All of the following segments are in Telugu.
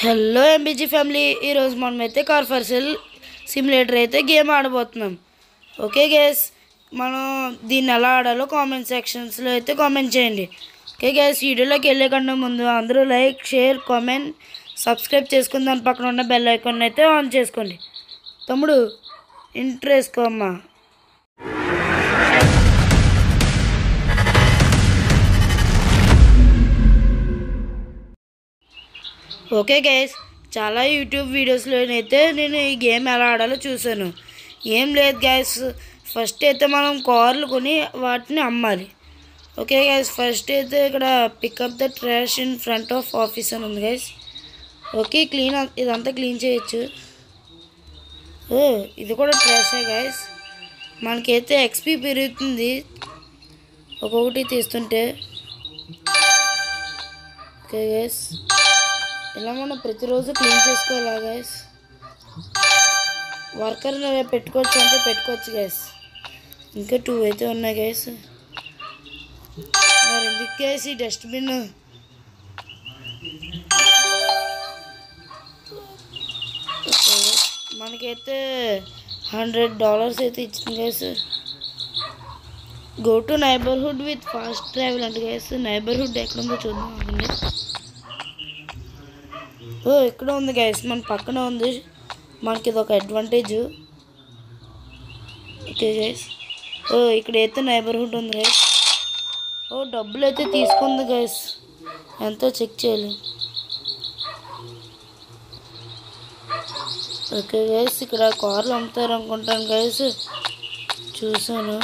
హలో ఎంబీజీ ఫ్యామిలీ, ఈరోజు మనమైతే కార్ ఫర్ సేల్ సిమ్యులేటర్ అయితే గేమ్ ఆడబోతున్నాం. ఓకే గైస్, మనం దీన్ని ఎలా ఆడాలో కామెంట్ సెక్షన్స్లో అయితే కామెంట్ చేయండి. ఓకే గైస్, వీడియోలోకి వెళ్ళే కన్నా ముందు అందరూ లైక్, షేర్, కామెంట్, సబ్స్క్రైబ్ చేసుకుని దాని పక్కన ఉన్న బెల్ ఐకాన్ అయితే ఆన్ చేసుకోండి. తమ్ముడు ఇంట్రెస్ట్ వేసుకోమ్మా. ఓకే గైస్, చాలా యూట్యూబ్ వీడియోస్లోనైతే నేను ఈ గేమ్ ఎలా ఆడాలో చూశాను. ఏం లేదు గైస్, ఫస్ట్ అయితే మనం కార్లు కొని వాటిని అమ్మాలి. ఓకే గైస్, ఫస్ట్ అయితే ఇక్కడ pick up the trash in front of office అని ఉంది గైస్. ఓకే, ఇదంతా క్లీన్ చేయొచ్చు. ఇది కూడా ట్రాషే గైస్. మనకైతే ఎక్స్పీ పెరుగుతుంది ఒక్కొక్కటి తీస్తుంటే. ఓకే గైస్, ఇలా మనం ప్రతిరోజు క్లీన్ చేసుకోవాలా గైస్. వర్కర్ పెట్టుకోవచ్చు అంటే పెట్టుకోవచ్చు గైస్. ఇంకా 2 అయితే ఉన్నాయి గైస్. మరి ఎందుకు గైస్ ఈ డస్ట్బిన్? మనకైతే $100 అయితే ఇచ్చింది guys. Go to neighbourhood with fast travel అంటే గైస్. నైబర్హుడ్ ఎక్కడుందో చూద్దాం. ఇక్కడ ఉంది గైస్, మన పక్కన ఉంది. మనకి ఇది ఒక అడ్వాంటేజ్. ఓకే గైస్, ఇక్కడైతే నైబర్హుడ్ ఉంది గైస్. డబ్బులు అయితే తీసుకుంది గైస్, ఎంతో చెక్ చేయాలి. ఓకే గైస్, ఇక్కడ కార్లు అమ్ముతారు అనుకుంటాను గైస్, చూసాను.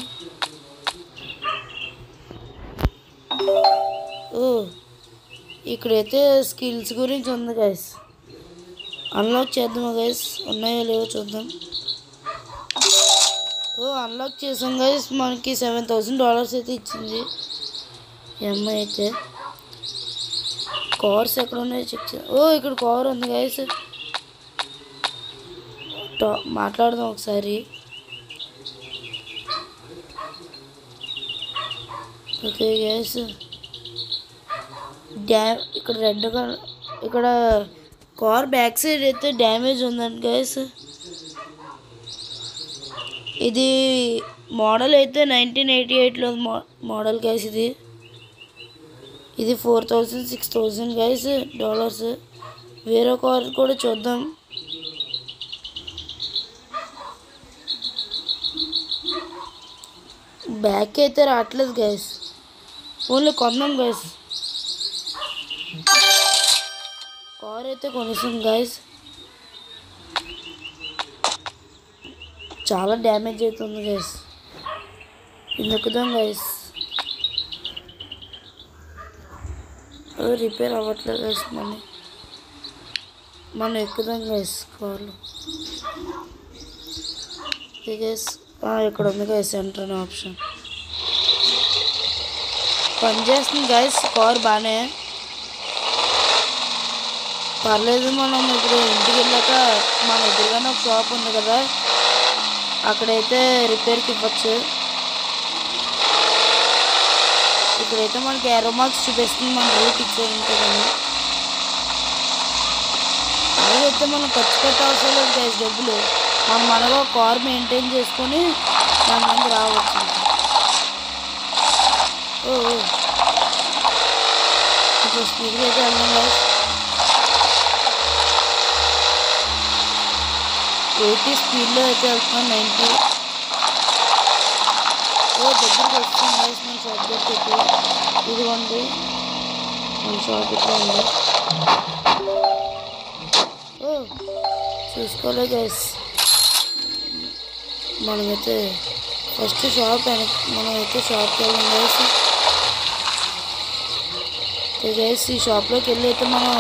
ఇక్కడైతే స్కిల్స్ గురించి ఉంది గైస్. అన్లాక్ చేద్దామా గైస్, ఉన్నాయో లేవో చూద్దాం. అన్లాక్ చేసాం గైస్. మనకి $7,000 అయితే ఇచ్చింది అమ్మాయి అయితే. కార్స్ ఎక్కడ ఉన్నాయో చెక్ చేద్దాం. ఇక్కడ కార్ ఉంది గైస్. మాట్లాడదాం ఒకసారి. ఓకే గైస్, ఇక్కడ రెడ్గా ఇక్కడ కార్ బ్యాక్ సైడ్ అయితే డ్యామేజ్ ఉందండి గైస్. ఇది మోడల్ అయితే 1988లో మోడల్ గైస్. ఇది $4,000 $6,000 గైస్ డాలర్స్. వేరే కార్ కూడా చూద్దాం. బ్యాక్ అయితే రావట్లేదు గైస్, ఓన్లీ కొందాం గైస్. కార్ అయితే కొనేసాం గైస్. చాలా డ్యామేజ్ అవుతుంది గైస్. ఇది ఎక్కుదాం గైస్. రిపేర్ అవ్వట్లేదు గైస్. మనం ఎక్కుదాం గైస్ కార్లు. గైస్ ఇక్కడ ఉంది గైస్ సెంటర్ అనే ఆప్షన్. పనిచేస్తుంది గైస్ కార్ బాగానే, పర్లేదు. మనం ఇప్పుడు ఇంటికి వెళ్ళాక మన ఎదురుగానే ఒక షాప్ ఉంది కదా, అక్కడైతే రిపేర్కి ఇవ్వచ్చు. ఇక్కడైతే మనకి ఏరో మార్క్స్ చూపిస్తుంది, మన రూట్ ఇచ్చేది. అదైతే మనం ఖర్చు పెట్టవసరం లేదు గైస్ డబ్బులు. మనం మనగా కార్ మెయింటైన్ చేసుకొని మన ముందు రావచ్చు. ఇప్పుడు స్పీడ్గా అయితే వెళ్దాం గైస్. 80 స్పీడ్లో అయితే వెళ్తున్నాం. 90 దగ్గరికి వస్తుంది గైస్. మన షాప్ దగ్గరికి ఇదిగోండి, మన షాప్ ఇక్కడ ఉంది. చూసుకోలే గైస్. మనమైతే ఫస్ట్ మనమైతే షాప్కి వెళ్ళాం గైస్. గైస్ ఈ షాప్లోకి వెళ్ళి అయితే మనం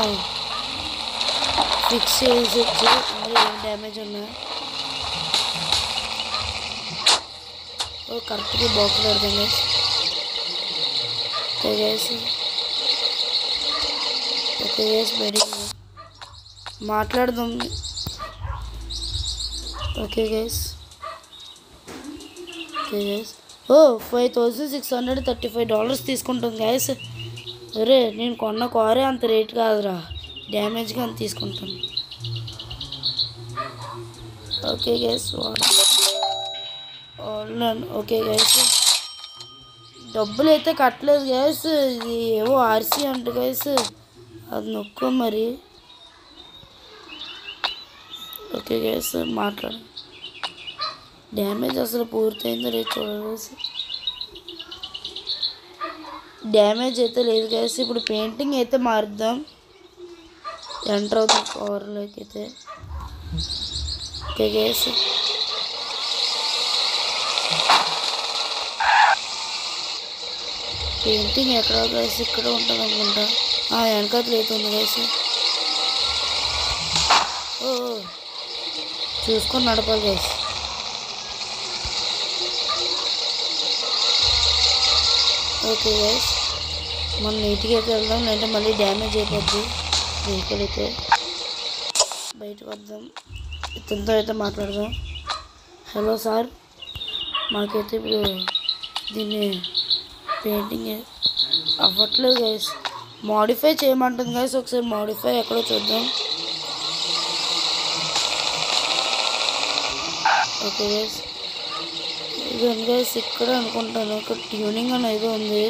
ఫిక్స్ చేసేసి మరి ఏం డ్యామేజ్ ఉన్నా కరెక్ట్గా బాక్స్ పెడతాం గైస్. ఓకే గైస్, బయటికి మాట్లాడదాం. ఓకే గైస్, $5,635 తీసుకుంటాం గైస్. అరే నేను కొన్న కారే అంత రేట్ కాదురా, డ్యామేజ్ గన్ తీసుకుంటాను. ఓకే గైస్ ఓకే గైస్ డబ్బులు అయితే కట్టలేదు గైస్. ఇది ఏవో ఆర్సీ అంట గైస్, అది నొక్కు మరి. ఓకే గైస్ మాట్లాడు. డ్యామేజ్ అసలు పూర్తయిందో లేదు చూడాలి గైస్. డ్యామేజ్ అయితే లేదు గైస్. ఇప్పుడు పెయింటింగ్ అయితే మారుద్దాం. ఎంటర్ అవుతాం కవర్లోకి అయితే. ఓకే గైస్ పెయింటింగ్ ఎక్కడ గైస్? ఇక్కడ ఉంటుంది అనుకుంటా. వెనకాతలు అయితే ఉంది గైస్. ఓ చూసుకొని నడపాలి గైస్. ఓకే గైస్ మనం నీట్గా అయితే వెళ్దాం, లేదంటే మళ్ళీ డ్యామేజ్ అయిపోద్ది వెహికల్ అయితే. బయటకు వద్దాం, ఇతనితో అయితే మాట్లాడదాం. హలో సార్, మాకైతే ఇప్పుడు దీన్ని పెయింటింగ్ అవ్వట్లేదు గైస్, మోడిఫై చేయమంటుంది గైస్. ఒకసారి మోడిఫై ఎక్కడో చూద్దాం. ఓకే గైస్ ఇదండి గైస్, ఇక్కడ అనుకుంటాను. ఇక్కడ ట్యూనింగ్ అని ఏదో ఉంది,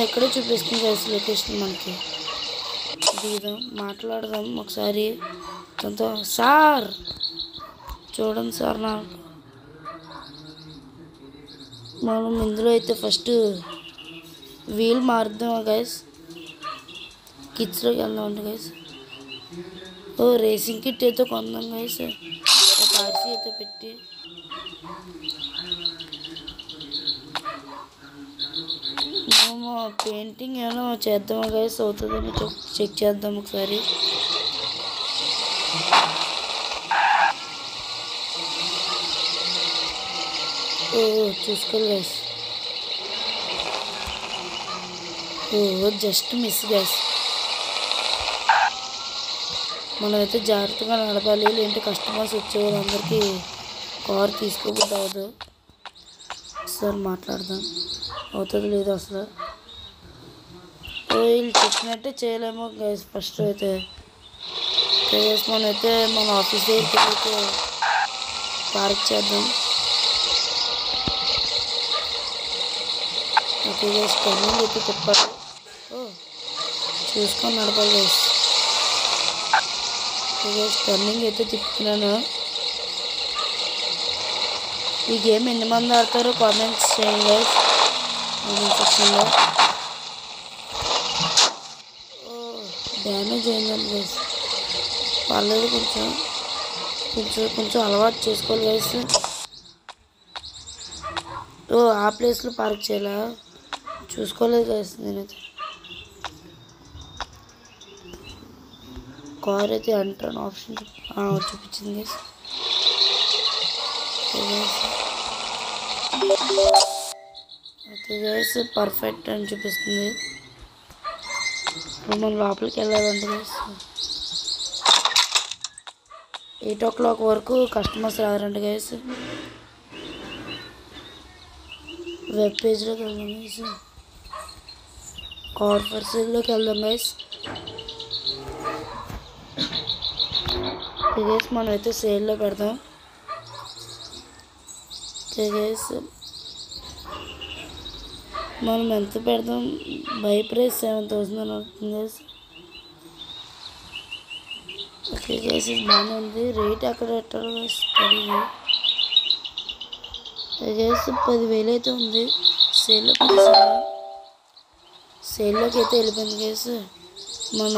ఇక్కడే చూపిస్తుంది గైస్ లొకేషన్ మనకి. దిగుదాం, మాట్లాడదాం ఒకసారి తనతో. సార్ చూడండి సార్, నాకు మనం ఇందులో అయితే ఫస్ట్ వీల్ మారుద్దాం గైస్. కిడ్స్లోకి వెళ్దాం అండి గైస్. రేసింగ్ కిట్ అయితే కొందాం గైస్, ఒక ఆర్సీ అయితే పెట్టి. మేము పెయింటింగ్ ఏమైనా చేద్దామా గైస్, అవుతుందని చెక్ చేద్దాం ఒకసారి. చూసుకోవాలి గైస్. Just miss guys. మనమైతే జాగ్రత్తగా నడపాలి, లేదంటే కస్టమర్స్ వచ్చే వాళ్ళందరికీ కార్ తీసుకోబోద్దు అవ్వదు. సార్ మాట్లాడదాం, అవుతుంది లేదు అసలు. వీళ్ళు చెప్పినట్టే చేయలేమో గైస్. ఫస్ట్ అయితే గైస్ మనమైతే మన ఆఫీస్ దగ్గరికి అయితే పార్క్ చేద్దాం. ఓకే గైస్ టర్నింగ్ అయితే తిప్పాలి, చూసుకొని నడపాలి గైస్. ఓకే గైస్ టర్నింగ్ అయితే తిప్పుతున్నాను. ఈ గేమ్ ఎన్ని మంది ఆడతారో కామెంట్స్ చేయండి గైస్ కామెంట్ సెక్షన్లో. డ్యామేజ్ అయిందండి గైస్, పర్లేదు, కొంచెం కొంచెం కొంచెం అలవాటు చేసుకోవాలి గైస్. ఆ ప్లేస్లో పార్క్ చేయాలా, చూసుకోలేదు గైస్ నేనైతే. కార్ అయితే ఎంటర్ ఆప్షన్ చూపించింది గైస్. ఓకే గైస్ పర్ఫెక్ట్ అని చూపిస్తుంది. ఇప్పుడు మనం లోపలికి వెళ్ళాలండి గైస్. 8 o'clock వరకు కస్టమర్స్ రారండి గైస్. వెబ్ పేజ్లోకి వెళ్దాం గైస్, కార్ ఫర్ సేల్లోకి వెళ్దాం గైస్. గైస్ మనం అయితే సేల్లో పెడదాం. గైస్ మనం ఎంత పెడదాం? బై ప్రైస్ 7,000 అని అవుతుంది గైస్. ఓకే గైస్ ఇది బాగానే ఉంది. రేట్ ఎక్కడ పెట్టాలి గైస్? 10,000 గైస్, 10,000 అయితే ఉంది. సేల్లోకి అయితే వెళ్ళిపోయింది గైస్ మన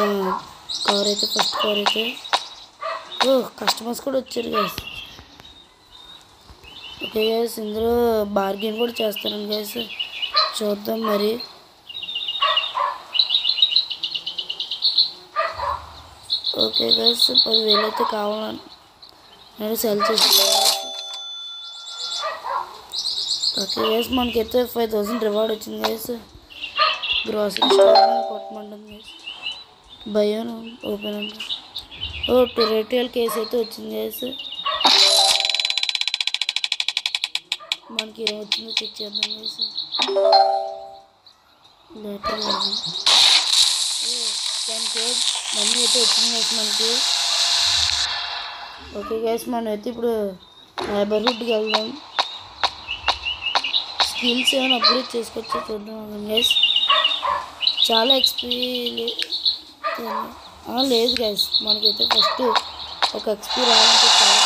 కార్ అయితే. ఫస్ట్ కార్ అయితే కస్టమర్స్ కూడా వచ్చారు గైస్. ఓకే గైస్ ఇందులో బార్గెన్ కూడా చేస్తాను గైస్, చూద్దాం మరి. ఓకే గైస్ 10,000 అయితే కావాలని నేను సెల్ చేస్తాను. ఓకే గైస్ మనకైతే 5,000 రివార్డ్ వచ్చింది గైస్. గ్రాసరీ స్టోర్ కొట్టమంటుంది గైస్. భయం ఓపెన్ అండి. టెరిటోరియల్ కేసు అయితే వచ్చింది గైస్. మనకి ఏమొచ్చిందో చెక్ చేద్దాం గైస్. లెటర్ 10K మనీ అయితే వచ్చింది గైస్ మనకి. ఓకే గైస్ మనం అయితే ఇప్పుడు నైబర్హుడ్కి వెళ్దాం. స్కిల్స్ ఏమైనా అప్గ్రేడ్ చేసుకొచ్చా చూద్దాం గైస్. చాలా ఎక్స్పీ లేదు గైస్, మనకైతే ఫస్ట్ ఒక ఎక్స్పీ రావాలంటే చాలా.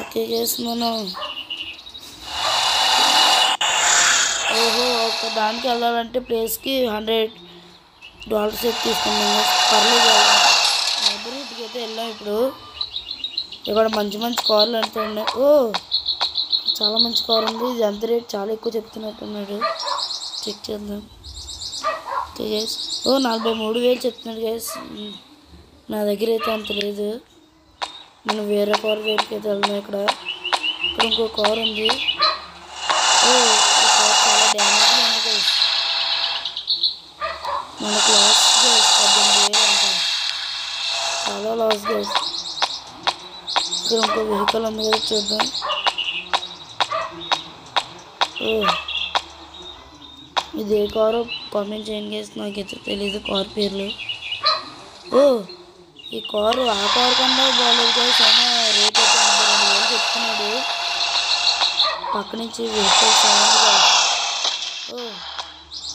ఓకే గైస్ మనం ఒక దానికి వెళ్ళాలంటే ప్లేస్కి $100 అయితే తీసుకున్నాం గైస్. పర్లేదు నైబర్హుడ్కి అయితే వెళ్ళాం. ఇప్పుడు ఇక్కడ మంచి మంచి కార్లు అంతా ఉన్నాయి. చాలా మంచి కార్ ఉంది. ఇది ఎంత రేట్ చాలా ఎక్కువ చెప్తున్నట్టున్నాడు, చెక్ చేద్దాం. ఓకే గైస్ 43,000 చెప్తున్నాడు గైస్. నా దగ్గర అయితే అంత లేదు. మనం వేరే కార్ దగ్గరికి అయితే వెళ్దాం. ఇక్కడ ఇంకో కార్ ఉంది. ఈ కార్ చాలా డ్యామేజ్ ఉంది గైస్. మనకు లాస్ గైస్ 18,000 అంట, చాలా లాస్ గైస్. ఇక్కడ ఇంకో వెహికల్ ఉంది కదా చూద్దాం. ఇది ఏ కారు కామెంట్ చేయండి గైస్, నాకైతే తెలీదు కార్ పేర్లు. ఈ కారు ఆ కారు కన్నా బాగాలేదు గైస్. అయినా రేట్ అయితే 82,000 చెప్తున్నాడు. పక్క నుంచి వెహికల్ సౌండ్ గైస్.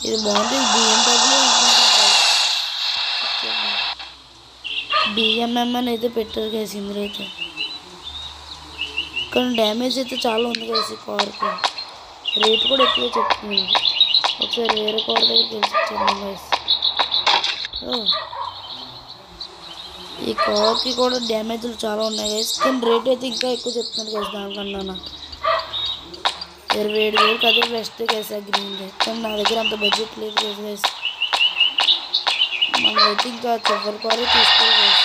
ఇది బాగుంది. BMW అనుకుంటున్నాను. BMM అని అయితే పెట్టారు గైస్ ఇందులో అయితే. కానీ డ్యామేజ్ అయితే చాలా ఉంది గైస్ ఈ కార్కి. రేట్ కూడా ఎక్కువ చెప్తుంది. ఒకసారి వేరే కార్ దగ్గరికి వెళ్ళిచ్చాను గైస్. ఈ కార్కి కూడా డ్యామేజ్లు చాలా ఉన్నాయి గైస్. కానీ రేట్ అయితే ఇంకా ఎక్కువ చెప్తున్నాడు గైస్ దానికన్నా. నాకు 27,000 అదే బెస్ట్ గైస్ అగ్రింది. కానీ నా దగ్గర అంత బడ్జెట్ లేదు గైస్. మనమైతే ఇంకా చివరి కారు తీసుకోవాలి గైస్.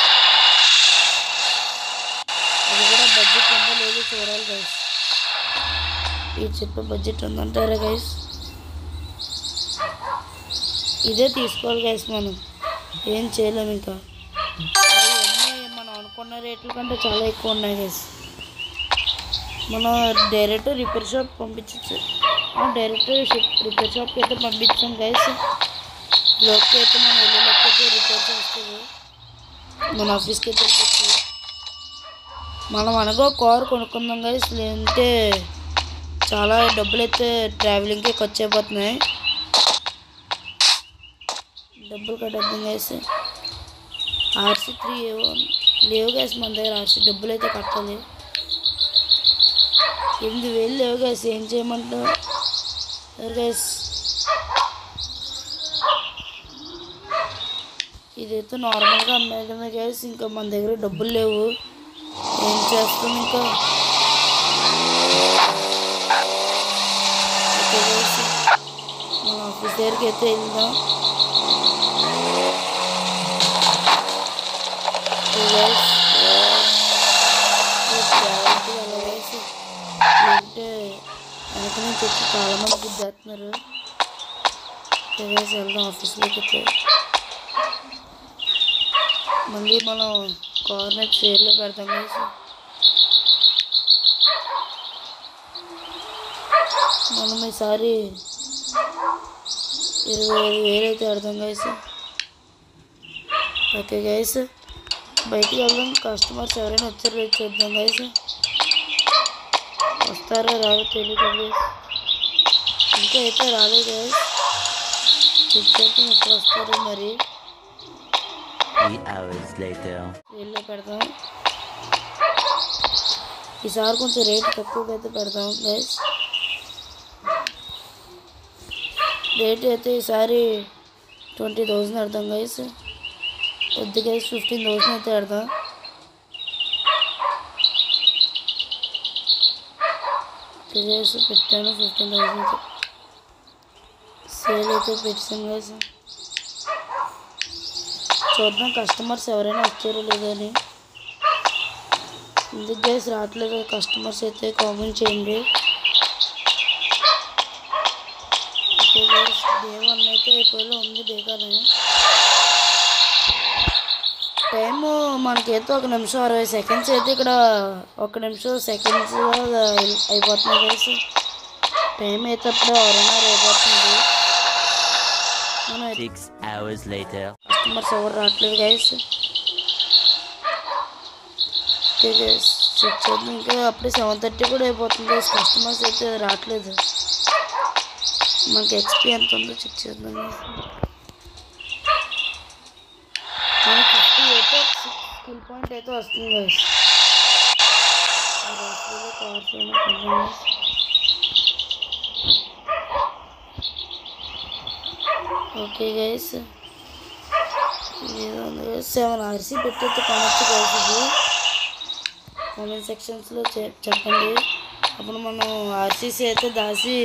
అది కూడా బడ్జెట్ ఉందో లేదో చూడాలి గైస్. ఇది చెప్పే బడ్జెట్ ఉందంటారా గైస్? ఇదే తీసుకోవాలి గైస్. మనం ఏం చేయలేము ఇంకా. అవన్నీ మనం అనుకున్న రేట్ల కంటే చాలా ఎక్కువ ఉన్నాయి గైస్. మనం డైరెక్ట్ రిపేర్ షాప్ పంపించచ్చు. డైరెక్ట్ రిపేర్ షాప్కి అయితే పంపించాం గైస్. లోకి అయితే మనం వెళ్ళే లోకి అయితే రిపేర్ చేస్తుంది. మన ఆఫీస్కి అయితే వెళ్ళచ్చు. మనం అనగా కారు కొనుక్కుందాం గైస్, లేదంటే చాలా డబ్బులు అయితే ట్రావెలింగ్కి ఖర్చు అయిపోతున్నాయి. డబ్బులు కట్టేద్దాం గైస్. RC3 లేవు గైస్ మన దగ్గర. RC డబ్బులు అయితే కట్టాలి. 8,000 లేవు గైస్. ఏం చేయమంటారు గైస్? ఇదైతే నార్మల్గా అమ్మేయడమే గైస్. ఇంకా మన దగ్గర డబ్బులు లేవు. ఏం చేస్తాం ఇంకా? ఓకే గైస్ మన ఆఫీస్ దగ్గరికి అయితే వెళ్దాం. అంటే వెనక నుంచి వచ్చి చాలామంది గుద్దేస్తున్నారు. వెళ్దాం ఆఫీస్లోకి అయితే. మళ్ళీ మనం కార్ని చైర్లో పెడతాం గైస్. మనం ఈసారి 25,000 అయితే పెడతాం గైస్. ఓకే గైస్ బయటికి వెళ్దాం. కస్టమర్స్ ఎవరైనా వచ్చారో లేదు చూద్దాం గైస్. వస్తారో రాదో తెలియదు గైస్. ఇంకా అయితే రాలేదు గైస్. చెక్ చేద్దాం ఎప్పుడు వస్తారో మరి. 3 hours later. వీళ్ళే పెడతాం. ఈసారి కొంచెం రేట్ తక్కువగా అయితే పెడతాం గైస్. రేట్ అయితే ఈసారి 20,000 పెడతాం గైస్. వద్దు గైస్ 15,000 అయితే పెడతాం. గైస్ పెట్టాను 15,000 అయితే. సేల్ అయితే పెట్టాను గైస్. చూద్దాం కస్టమర్స్ ఎవరైనా వచ్చారో లేదని. ఎందుకు గైస్ రావట్లేదు కస్టమర్స్ అయితే కామెంట్ చేయండి. ఓకే గైస్ డే 1 అయితే అయిపోయేలా ఉంది. బేకార్ టైము మనకైతే 1 నిమిషం 60 సెకండ్స్ అయితే ఇక్కడ 1 నిమిషం సెకండ్స్ అయిపోతున్నాయి గైస్. టైం అయితే అప్పుడే 6:30 అయిపోతుంది. మనం అయితే 6 hours later. కస్టమర్స్ ఎవరు రావట్లేదు గైస్. ఓకే గైస్ చెక్ చేద్దాం. ఇంకా అప్పుడే 7:30 కూడా అయిపోతుంది గైస్. కస్టమర్స్ అయితే రావట్లేదు. మనకి ఎక్స్పీ ఎంత ఉందో చెక్ చేద్దాం గైస్. మనకి 50 అయితే స్కిల్ పాయింట్ అయితే వస్తుంది గైస్. ఓకే గైస్ 7 RC పెట్టయితే కొనొచ్చు గైస్. ఇది కామెంట్ సెక్షన్స్లో చెప్పండి. అప్పుడు మనం RCC అయితే దాసి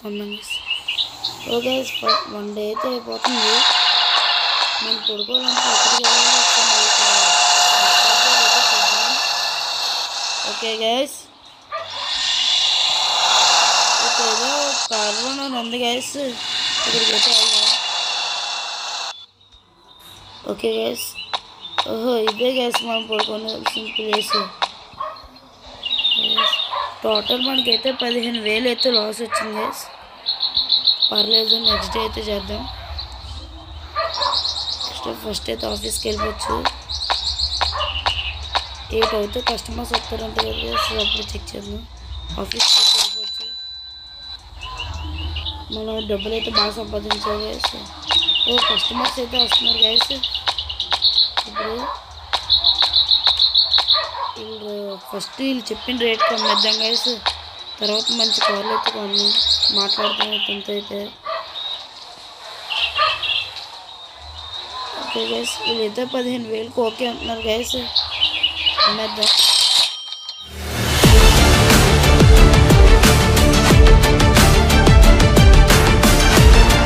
కొందాం గైస్. ఓకే 1 డే అయితే అయిపోతుంది. నేను పడుకోవాలంటే ఎక్కడికి వెళ్ళాలి. ఓకే గైస్ ఇక్కడ ఏదో కార్బన్ అని ఉంది గైస్. ఇక్కడికి అయితే వెళ్దాం. ఓకే గైస్ ఓహో ఇదే గైస్ మనం పడుకోవాల్సిన ప్లేస్. టోటల్ మనకైతే 15,000 అయితే లాస్ వచ్చింది గైస్. పర్లేదు నెక్స్ట్ డే అయితే చేద్దాం. ఫస్ట్ అయితే ఆఫీస్కి వెళ్ళిపోవచ్చు. 8 అయితే కస్టమర్స్ వస్తారంటే కదా అప్పుడు చెక్ చేద్దాం. ఆఫీస్కి వెళ్ళిపోవచ్చు. మనం డబ్బులు అయితే బాగా సంపాదించాలి గైస్. కస్టమర్స్ అయితే వస్తున్నారు గైస్. ఇప్పుడు వీళ్ళు చెప్పిన రేట్ కమ్మేద్దాం గైస్. తర్వాత మంచి కార్లు అయితే కొన్నాం. మాట్లాడుతాం కొంత అయితే. ఓకే గైస్ వీళ్ళైతే 15,000కి ఓకే అంటున్నారు గైస్. అమ్మేద్దాం.